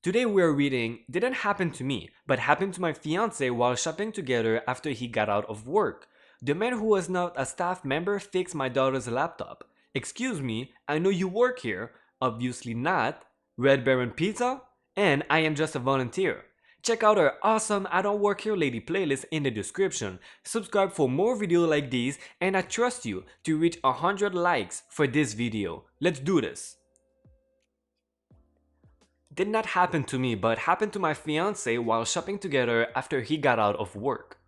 Today we're reading Didn't Happen to Me, but happened to my fiance while shopping together after he got out of work. The man who was not a staff member fixed my daughter's laptop. Excuse me, I know you work here. Obviously not. Red Baron Pizza? And I am just a volunteer. Check out our awesome I Don't Work Here Lady playlist in the description. Subscribe for more videos like these, and I trust you to reach 100 likes for this video. Let's do this. Did not happen to me, but happened to my fiance while shopping together after he got out of work.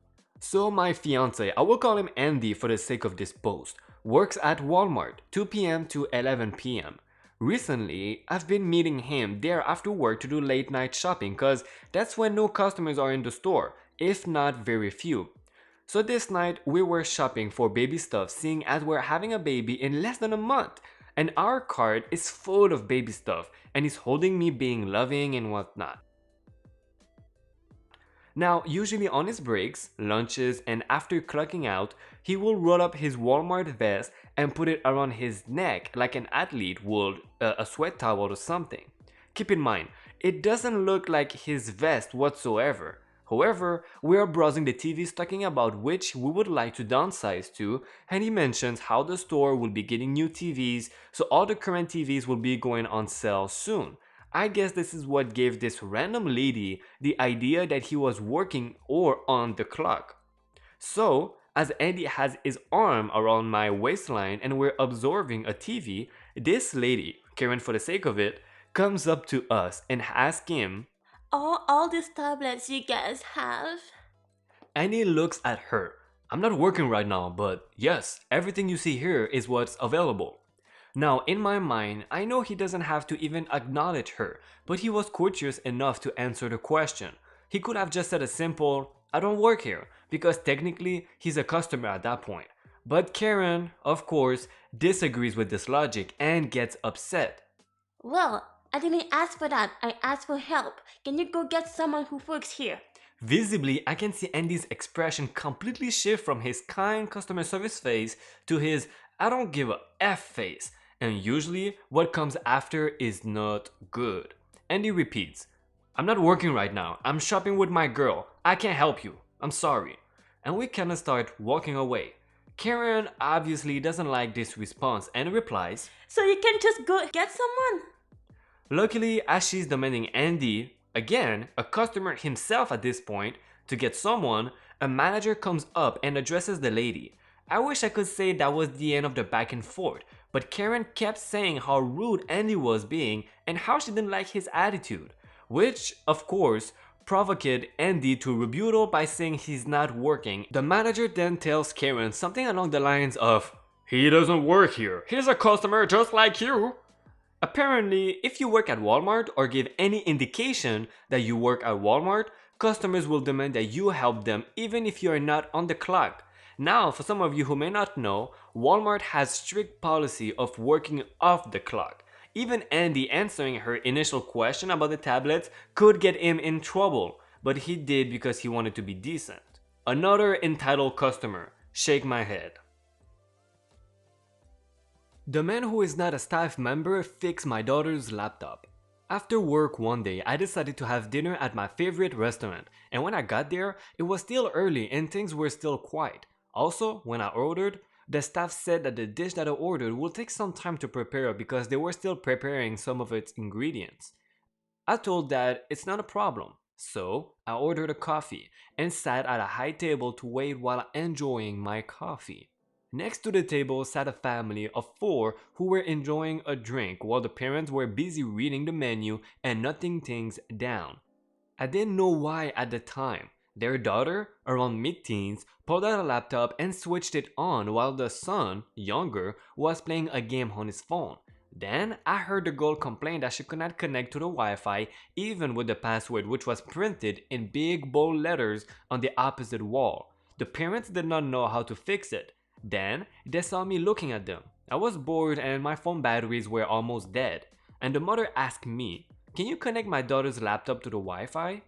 So my fiance, I will call him Andy for the sake of this post, works at Walmart 2 p.m. to 11 p.m. Recently, I've been meeting him there after work to do late night shopping cause that's when no customers are in the store, if not very few. So this night we were shopping for baby stuff seeing as we're having a baby in less than a month. And our cart is full of baby stuff and he's holding me being loving and whatnot. Now, usually on his breaks, lunches, and after clocking out, he will roll up his Walmart vest and put it around his neck like an athlete would a sweat towel or something. Keep in mind, it doesn't look like his vest whatsoever. However, we are browsing the TVs talking about which we would like to downsize to, and he mentions how the store will be getting new TVs, so all the current TVs will be going on sale soon. I guess this is what gave this random lady the idea that he was working or on the clock. So, as Andy has his arm around my waistline and we're observing a TV, this lady, Karen for the sake of it, comes up to us and asks him, All these tablets you guys have? Andy looks at her. I'm not working right now, but yes, everything you see here is what's available. Now, in my mind, I know he doesn't have to even acknowledge her, but he was courteous enough to answer the question. He could have just said a simple, I don't work here, because technically he's a customer at that point. But Karen, of course, disagrees with this logic and gets upset. Well, I didn't ask for that. I asked for help. Can you go get someone who works here? Visibly, I can see Andy's expression completely shift from his kind customer service face to his I don't give a F face, and usually what comes after is not good. Andy repeats, I'm not working right now, I'm shopping with my girl, I can't help you, I'm sorry. And we kinda start walking away. Karen obviously doesn't like this response and replies, So you can just go get someone? luckily, as she's demanding Andy, again, a customer himself at this point, to get someone, a manager comes up and addresses the lady. I wish I could say that was the end of the back and forth, but Karen kept saying how rude Andy was being and how she didn't like his attitude, which, of course, provoked Andy to rebuttal by saying he's not working. The manager then tells Karen something along the lines of, he doesn't work here, he's a customer just like you. Apparently, if you work at Walmart or give any indication that you work at Walmart, customers will demand that you help them even if you are not on the clock. Now, for some of you who may not know, Walmart has strict policy of working off the clock. Even Andy answering her initial question about the tablets could get him in trouble, but he did because he wanted to be decent. Another entitled customer. Shake my head. The man who is not a staff member fixed my daughter's laptop. After work one day, I decided to have dinner at my favorite restaurant, and when I got there, it was still early and things were still quiet. Also, when I ordered, the staff said that the dish that I ordered would take some time to prepare because they were still preparing some of its ingredients. I told that it's not a problem, so I ordered a coffee and sat at a high table to wait while enjoying my coffee. Next to the table sat a family of four who were enjoying a drink while the parents were busy reading the menu and noting things down. I didn't know why at the time. Their daughter, around mid-teens, pulled out a laptop and switched it on while the son, younger, was playing a game on his phone. Then I heard the girl complain that she could not connect to the Wi-Fi even with the password, which was printed in big bold letters on the opposite wall. The parents did not know how to fix it. Then they saw me looking at them. I was bored and my phone batteries were almost dead. And the mother asked me, can you connect my daughter's laptop to the Wi-Fi?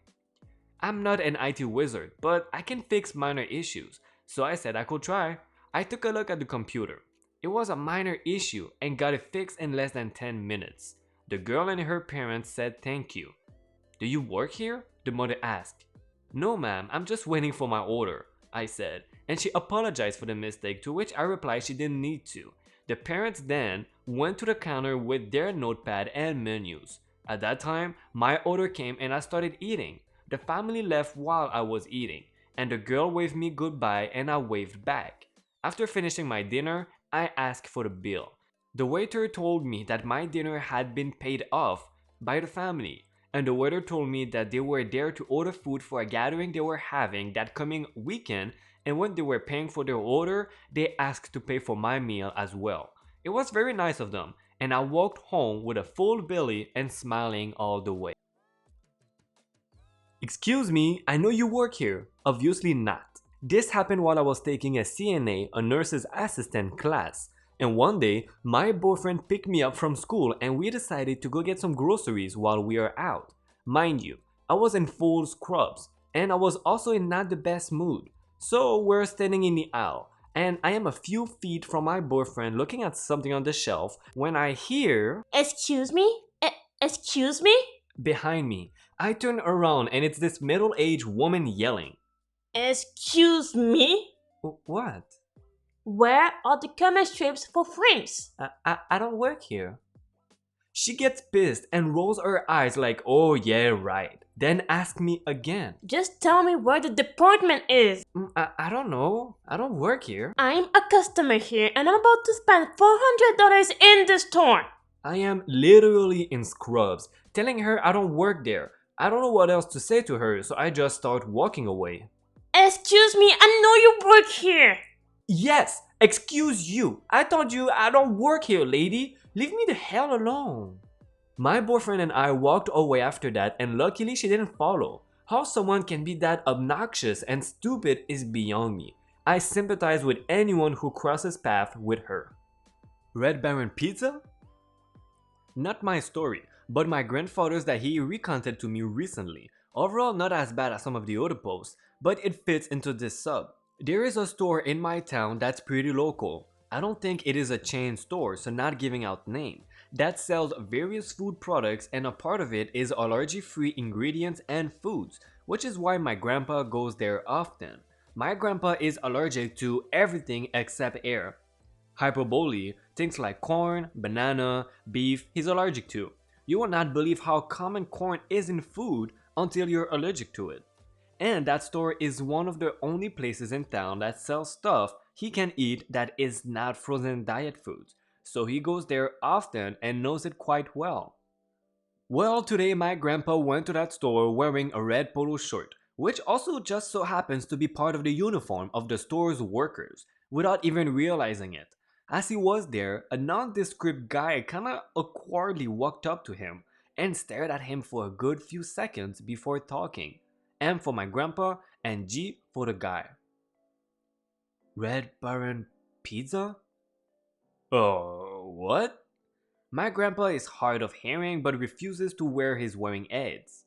I'm not an IT wizard, but I can fix minor issues, so I said I could try. I took a look at the computer. It was a minor issue and got it fixed in less than 10 minutes. The girl and her parents said thank you. "Do you work here?" the mother asked. "No ma'am, I'm just waiting for my order," I said, and she apologized for the mistake, to which I replied she didn't need to. The parents then went to the counter with their notepad and menus. At that time, my order came and I started eating. The family left while I was eating, and the girl waved me goodbye and I waved back. After finishing my dinner, I asked for the bill. The waiter told me that my dinner had been paid off by the family, and the waiter told me that they were there to order food for a gathering they were having that coming weekend, and when they were paying for their order, they asked to pay for my meal as well. It was very nice of them, and I walked home with a full belly and smiling all the way. "Excuse me, I know you work here." "Obviously not." This happened while I was taking a CNA, a nurse's assistant class. And one day, my boyfriend picked me up from school and we decided to go get some groceries while we are out. Mind you, I was in full scrubs and I was also in not the best mood. So we're standing in the aisle and I am a few feet from my boyfriend looking at something on the shelf when I hear, Excuse me? Excuse me? behind me. I turn around and it's this middle-aged woman yelling. Excuse me? "What? Where are the comment strips for frames? I don't work here." She gets pissed and rolls her eyes like, "Oh yeah, right." Then asks me again. Just tell me where the department is. I don't know. I don't work here." I'm a customer here and I'm about to spend $400 in the store. I am literally in scrubs, telling her I don't work there. I don't know what else to say to her, so I just start walking away. Excuse me, I know you work here. "Yes, excuse you. I told you I don't work here, lady. Leave me the hell alone." My boyfriend and I walked away after that, and luckily she didn't follow. How someone can be that obnoxious and stupid is beyond me. I sympathize with anyone who crosses paths with her. Red Baron Pizza? Not my story, but my grandfather's that he recounted to me recently. Overall, not as bad as some of the other posts, but it fits into this sub. There is a store in my town that's pretty local. I don't think it is a chain store, so not giving out name, that sells various food products, and a part of it is allergy-free ingredients and foods, which is why my grandpa goes there often. My grandpa is allergic to everything except air. Hyperbole, things like corn, banana, beef, he's allergic to. You will not believe how common corn is in food until you're allergic to it. And that store is one of the only places in town that sells stuff he can eat that is not frozen diet foods. So he goes there often and knows it quite well. Well, today my grandpa went to that store wearing a red polo shirt, which also just so happens to be part of the uniform of the store's workers, without even realizing it. As he was there, a nondescript guy kinda awkwardly walked up to him and stared at him for a good few seconds before talking. M for my grandpa and G for the guy. Red Baron Pizza? Oh, what? My grandpa is hard of hearing but refuses to wear his wearing aids.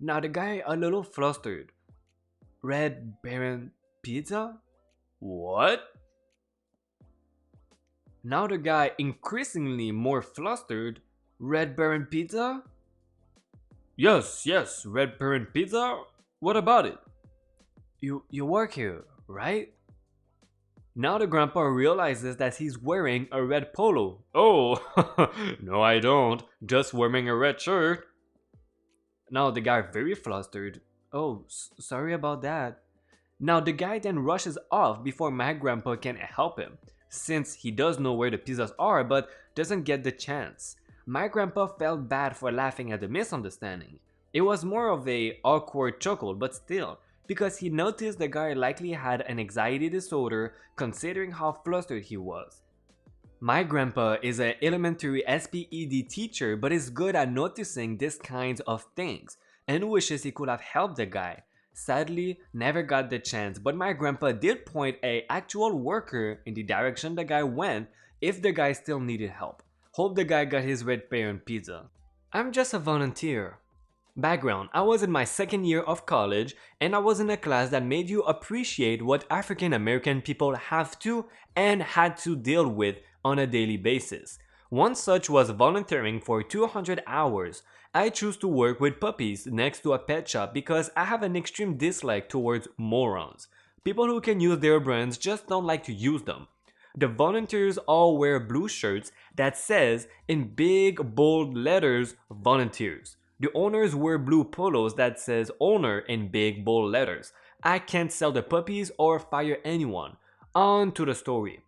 Now the guy a little flustered. Red Baron Pizza? What? Now the guy increasingly more flustered. Red Baron Pizza? Yes, Red Baron Pizza? What about it? You work here, right? Now the grandpa realizes that he's wearing a red polo. Oh, no I don't, just wearing a red shirt. Now the guy very flustered. Oh, sorry about that. Now the guy then rushes off before my grandpa can help him, since he does know where the pizzas are but doesn't get the chance. My grandpa felt bad for laughing at the misunderstanding. It was more of a awkward chuckle, but still, because he noticed the guy likely had an anxiety disorder considering how flustered he was. My grandpa is an elementary SPED teacher but is good at noticing these kinds of things and wishes he could have helped the guy. Sadly, never got the chance, but my grandpa did point a actual worker in the direction the guy went if the guy still needed help. Hope the guy got his Red Baron Pizza. I'm just a volunteer. Background: I was in my second year of college and I was in a class that made you appreciate what African American people have to and had to deal with on a daily basis. One such was volunteering for 200 hours I choose to work with puppies next to a pet shop because I have an extreme dislike towards morons. People who can use their brains just don't like to use them. The volunteers all wear blue shirts that says in big bold letters volunteers. The owners wear blue polos that says owner in big bold letters. I can't sell the puppies or fire anyone. On to the story.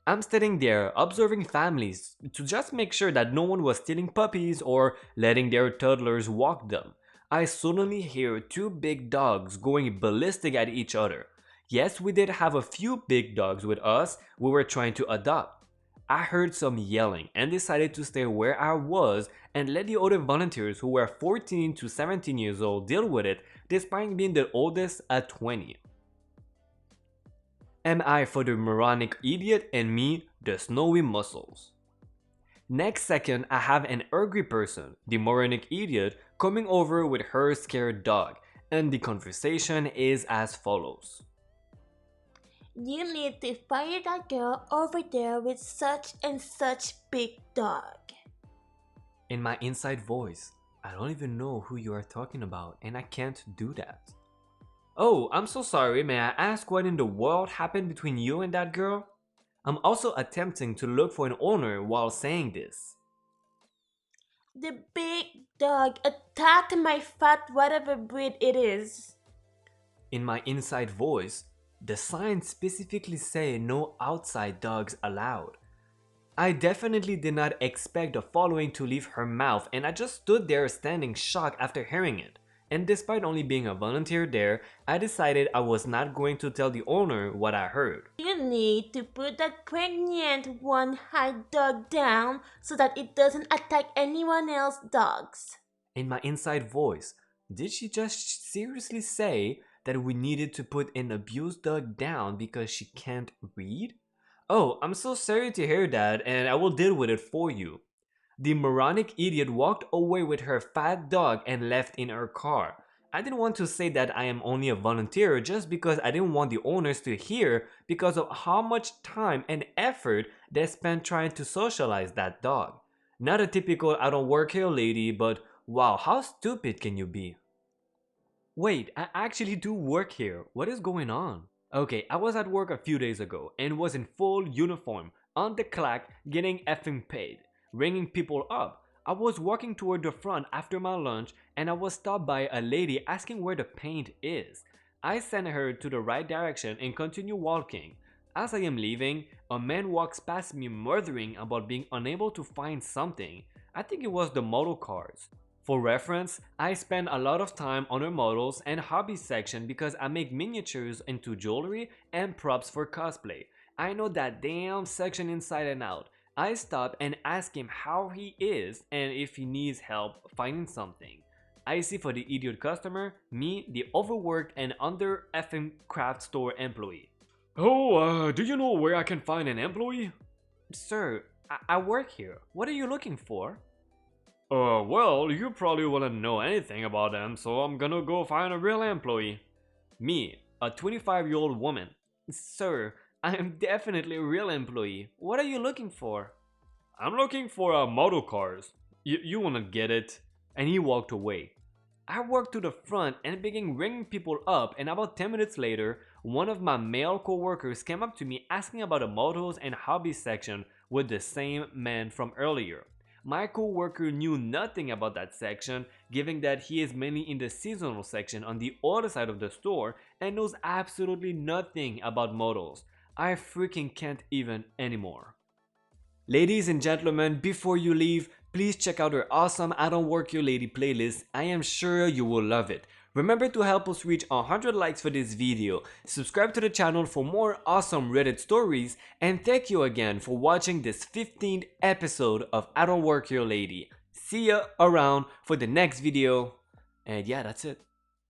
I'm standing there observing families to just make sure that no one was stealing puppies or letting their toddlers walk them. I suddenly hear two big dogs going ballistic at each other. Yes, we did have a few big dogs with us we were trying to adopt. I heard some yelling and decided to stay where I was and let the other volunteers who were 14 to 17 years old deal with it despite being the oldest at 20. Am I for the moronic idiot and me, the snowy muscles? Next second, I have an angry person, the moronic idiot, coming over with her scared dog, and the conversation is as follows. You need to fire that girl over there with such and such big dog. In my inside voice, I don't even know who you are talking about, and I can't do that. Oh, I'm so sorry, may I ask what in the world happened between you and that girl? I'm also attempting to look for an owner while saying this. The big dog attacked my fat whatever breed it is. In my inside voice, the signs specifically say no outside dogs allowed. I definitely did not expect the following to leave her mouth, and I just stood there standing shocked after hearing it. And despite only being a volunteer there, I decided I was not going to tell the owner what I heard. You need to put that pregnant one-eyed dog down so that it doesn't attack anyone else's dogs. In my inside voice, did she just seriously say that we needed to put an abused dog down because she can't read? Oh, I'm so sorry to hear that, and I will deal with it for you. The moronic idiot walked away with her fat dog and left in her car. I didn't want to say that I am only a volunteer just because I didn't want the owners to hear because of how much time and effort they spent trying to socialize that dog. Not a typical I don't work here lady, but wow, how stupid can you be? Wait, I actually do work here. What is going on? Okay, I was at work a few days ago and was in full uniform, on the clock, getting effing paid, ringing people up. I was walking toward the front after my lunch and I was stopped by a lady asking where the paint is. I sent her to the right direction and continue walking. As I am leaving, a man walks past me murmuring about being unable to find something. I think it was the model cars. For reference, I spend a lot of time on our models and hobbies section because I make miniatures into jewelry and props for cosplay. I know that damn section inside and out. I stop and ask him how he is and if he needs help finding something. I see for the idiot customer, me, the overworked and under effing craft store employee. Oh, do you know where I can find an employee? Sir, I work here. What are you looking for? Well, you probably wouldn't know anything about them, so I'm gonna go find a real employee. Me, a 25-year-old woman. Sir, I am definitely a real employee. What are you looking for? I'm looking for model cars. You wanna get it? And he walked away. I walked to the front and began ringing people up, and about 10 minutes later, one of my male co-workers came up to me asking about the models and hobbies section with the same man from earlier. My co-worker knew nothing about that section, given that he is mainly in the seasonal section on the other side of the store and knows absolutely nothing about models. I freaking can't even anymore. Ladies and gentlemen, before you leave, please check out our awesome I Don't Work Here Lady playlist. I am sure you will love it. Remember to help us reach 100 likes for this video, subscribe to the channel for more awesome Reddit stories, and thank you again for watching this 15th episode of I Don't Work Here Lady. See ya around for the next video, and yeah, that's it.